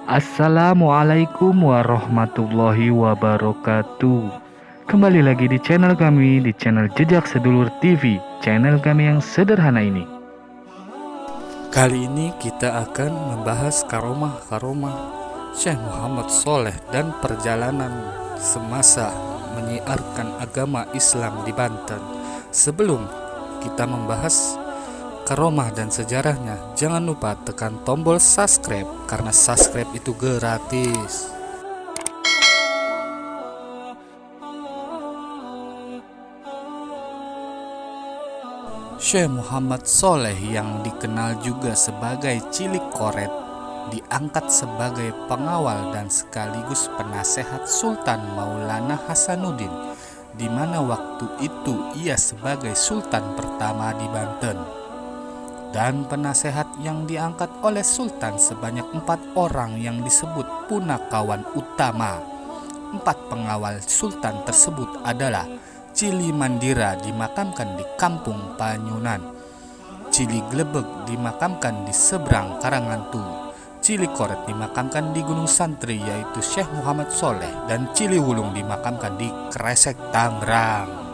Assalamualaikum warahmatullahi wabarakatuh. Kembali lagi di channel kami, di channel Jejak Sedulur TV, channel kami yang sederhana ini. Kali ini kita akan membahas karomah Syekh Muhammad Sholeh dan perjalanan semasa menyiarkan agama Islam di Banten. Sebelum kita membahas karomah dan sejarahnya, jangan lupa tekan tombol subscribe karena subscribe itu gratis. Syekh Muhammad Sholeh yang dikenal juga sebagai Cilik Koret diangkat sebagai pengawal dan sekaligus penasehat Sultan Maulana Hasanuddin, di mana waktu itu ia sebagai Sultan pertama di Banten. Dan penasehat yang diangkat oleh Sultan sebanyak 4 orang yang disebut punakawan utama. 4 pengawal Sultan tersebut adalah Cili Mandira dimakamkan di Kampung Panyunan, Cili Glebeg dimakamkan di seberang Karangantu, Cili Koret dimakamkan di Gunung Santri yaitu Syekh Muhammad Sholeh, dan Cili Wulung dimakamkan di Kresek, Tangerang.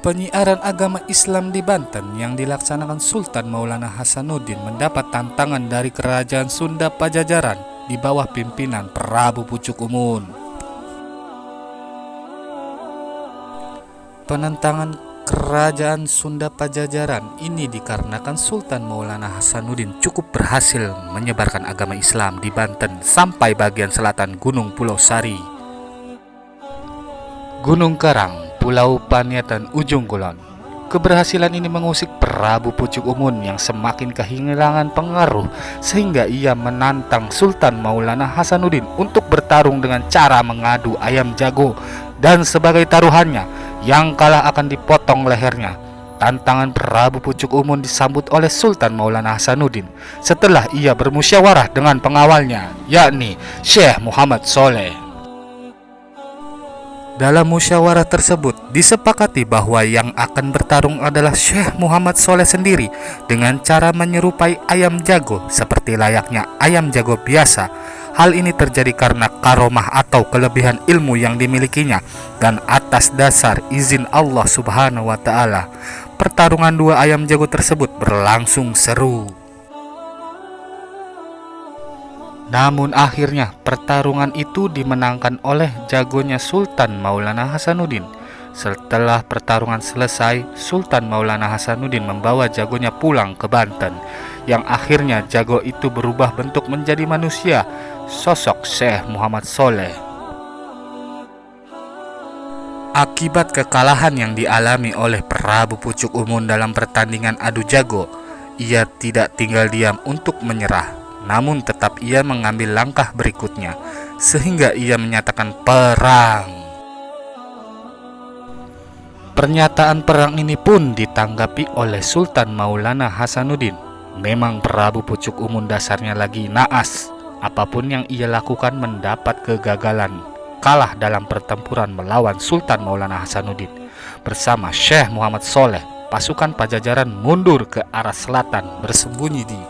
Penyiaran agama Islam di Banten yang dilaksanakan Sultan Maulana Hasanuddin mendapat tantangan dari Kerajaan Sunda Pajajaran di bawah pimpinan Prabu Pucuk Umun. Penentangan Kerajaan Sunda Pajajaran ini dikarenakan Sultan Maulana Hasanuddin cukup berhasil menyebarkan agama Islam di Banten sampai bagian selatan Gunung Pulau Sari, Gunung Karang, Pulau Paniat, dan Ujung Kulon. Keberhasilan ini mengusik Prabu Pucuk Umun yang semakin kehilangan pengaruh sehingga ia menantang Sultan Maulana Hasanuddin untuk bertarung dengan cara mengadu ayam jago, dan sebagai taruhannya yang kalah akan dipotong lehernya. Tantangan Prabu Pucuk Umun disambut oleh Sultan Maulana Hasanuddin setelah ia bermusyawarah dengan pengawalnya, yakni Syekh Muhammad Sholeh. Dalam musyawarah tersebut disepakati bahwa yang akan bertarung adalah Syekh Muhammad Sholeh sendiri dengan cara menyerupai ayam jago seperti layaknya ayam jago biasa. Hal ini terjadi karena karomah atau kelebihan ilmu yang dimilikinya, dan atas dasar izin Allah Subhanahu wa Ta'ala, pertarungan 2 ayam jago tersebut berlangsung seru. Namun akhirnya pertarungan itu dimenangkan oleh jagonya Sultan Maulana Hasanuddin. Setelah pertarungan selesai, Sultan Maulana Hasanuddin membawa jagonya pulang ke Banten, yang akhirnya jago itu berubah bentuk menjadi manusia, sosok Syekh Muhammad Sholeh. Akibat kekalahan yang dialami oleh Prabu Pucuk Umun dalam pertandingan adu jago, ia tidak tinggal diam untuk menyerah. Namun tetap ia mengambil langkah berikutnya, sehingga ia menyatakan perang. Pernyataan perang ini pun ditanggapi oleh Sultan Maulana Hasanuddin. Memang Prabu Pucuk Umun dasarnya lagi naas. Apapun yang ia lakukan mendapat kegagalan. Kalah dalam pertempuran melawan Sultan Maulana Hasanuddin. Bersama Syekh Muhammad Sholeh, pasukan Pajajaran mundur ke arah selatan bersembunyi di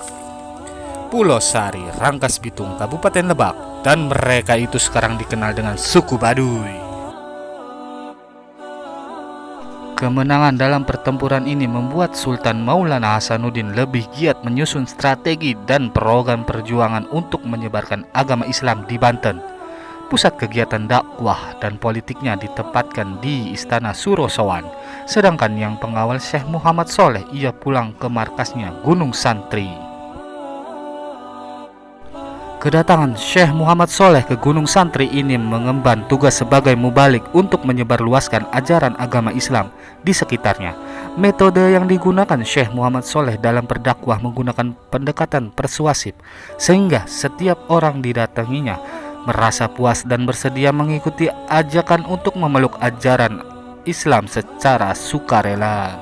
Pulau Sari, Rangkas Bitung, Kabupaten Lebak, dan mereka itu sekarang dikenal dengan suku Baduy. Kemenangan dalam pertempuran ini membuat Sultan Maulana Hasanuddin lebih giat menyusun strategi dan program perjuangan untuk menyebarkan agama Islam di Banten. Pusat kegiatan dakwah dan politiknya ditempatkan di Istana Surosowan, sedangkan yang pengawal Syekh Muhammad Sholeh ia pulang ke markasnya Gunung Santri. Kedatangan Syekh Muhammad Sholeh ke Gunung Santri ini mengemban tugas sebagai mubalik untuk menyebarluaskan ajaran agama Islam di sekitarnya. Metode yang digunakan Syekh Muhammad Sholeh dalam berdakwah menggunakan pendekatan persuasif, sehingga setiap orang didatanginya merasa puas dan bersedia mengikuti ajakan untuk memeluk ajaran Islam secara sukarela.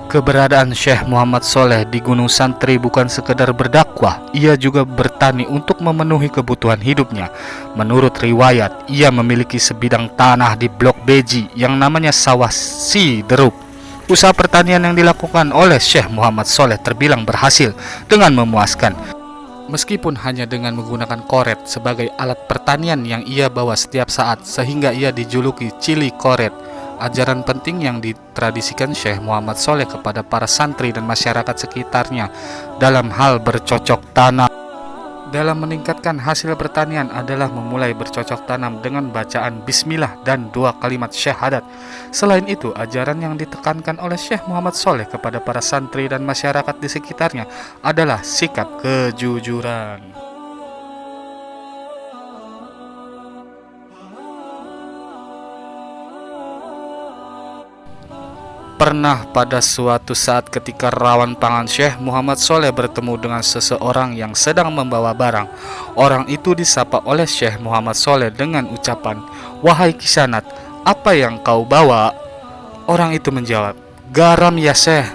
Keberadaan Syekh Muhammad Sholeh di Gunung Santri bukan sekedar berdakwah, ia juga bertani untuk memenuhi kebutuhan hidupnya. Menurut riwayat, ia memiliki sebidang tanah di Blok Beji yang namanya Sawah Sideruk. Usaha pertanian yang dilakukan oleh Syekh Muhammad Sholeh terbilang berhasil dengan memuaskan. Meskipun hanya dengan menggunakan koret sebagai alat pertanian yang ia bawa setiap saat, sehingga ia dijuluki Cili Koret. Ajaran penting yang ditradisikan Syekh Muhammad Sholeh kepada para santri dan masyarakat sekitarnya dalam hal bercocok tanam. Dalam meningkatkan hasil pertanian adalah memulai bercocok tanam dengan bacaan bismillah dan 2 kalimat syahadat. Selain itu, ajaran yang ditekankan oleh Syekh Muhammad Sholeh kepada para santri dan masyarakat di sekitarnya adalah sikap kejujuran. Pernah pada suatu saat ketika rawan pangan, Syekh Muhammad Sholeh bertemu dengan seseorang yang sedang membawa barang. Orang itu disapa oleh Syekh Muhammad Sholeh dengan ucapan, "Wahai kisanat, apa yang kau bawa?" Orang itu menjawab, "Garam ya Syekh."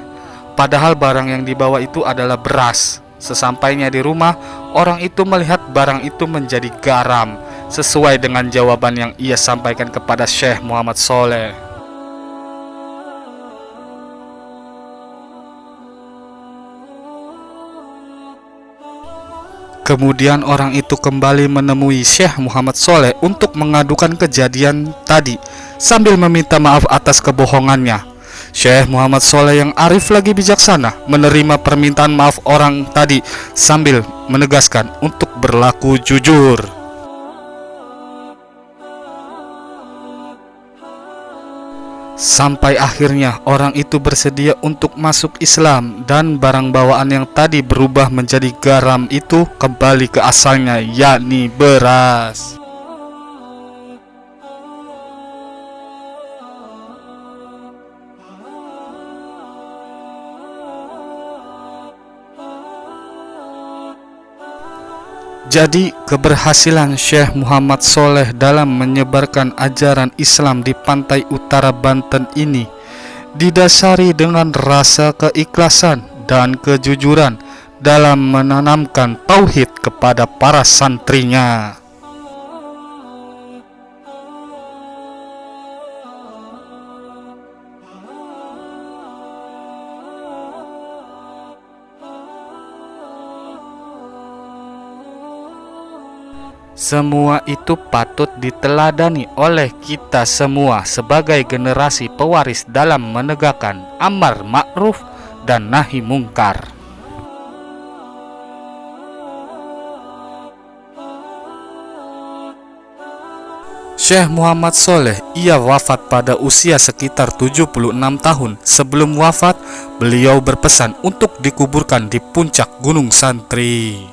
Padahal barang yang dibawa itu adalah beras. Sesampainya di rumah, orang itu melihat barang itu menjadi garam, sesuai dengan jawaban yang ia sampaikan kepada Syekh Muhammad Sholeh. Kemudian orang itu kembali menemui Syekh Muhammad Sholeh untuk mengadukan kejadian tadi sambil meminta maaf atas kebohongannya. Syekh Muhammad Sholeh yang arif lagi bijaksana menerima permintaan maaf orang tadi sambil menegaskan untuk berlaku jujur. Sampai akhirnya orang itu bersedia untuk masuk Islam dan barang bawaan yang tadi berubah menjadi garam itu kembali ke asalnya, yakni beras. Jadi, keberhasilan Syekh Muhammad Sholeh dalam menyebarkan ajaran Islam di pantai utara Banten ini didasari dengan rasa keikhlasan dan kejujuran dalam menanamkan tauhid kepada para santrinya. Semua itu patut diteladani oleh kita semua sebagai generasi pewaris dalam menegakkan amar ma'ruf dan nahi mungkar. Syekh Muhammad Sholeh, ia wafat pada usia sekitar 76 tahun. Sebelum wafat, beliau berpesan untuk dikuburkan di puncak Gunung Santri.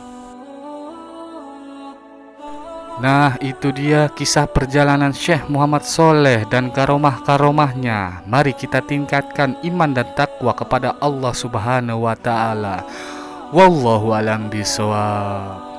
Nah, itu dia kisah perjalanan Syekh Muhammad Sholeh dan karomah-karomahnya. Mari kita tingkatkan iman dan takwa kepada Allah Subhanahu wa Ta'ala. Wallahu a'lam bishawab.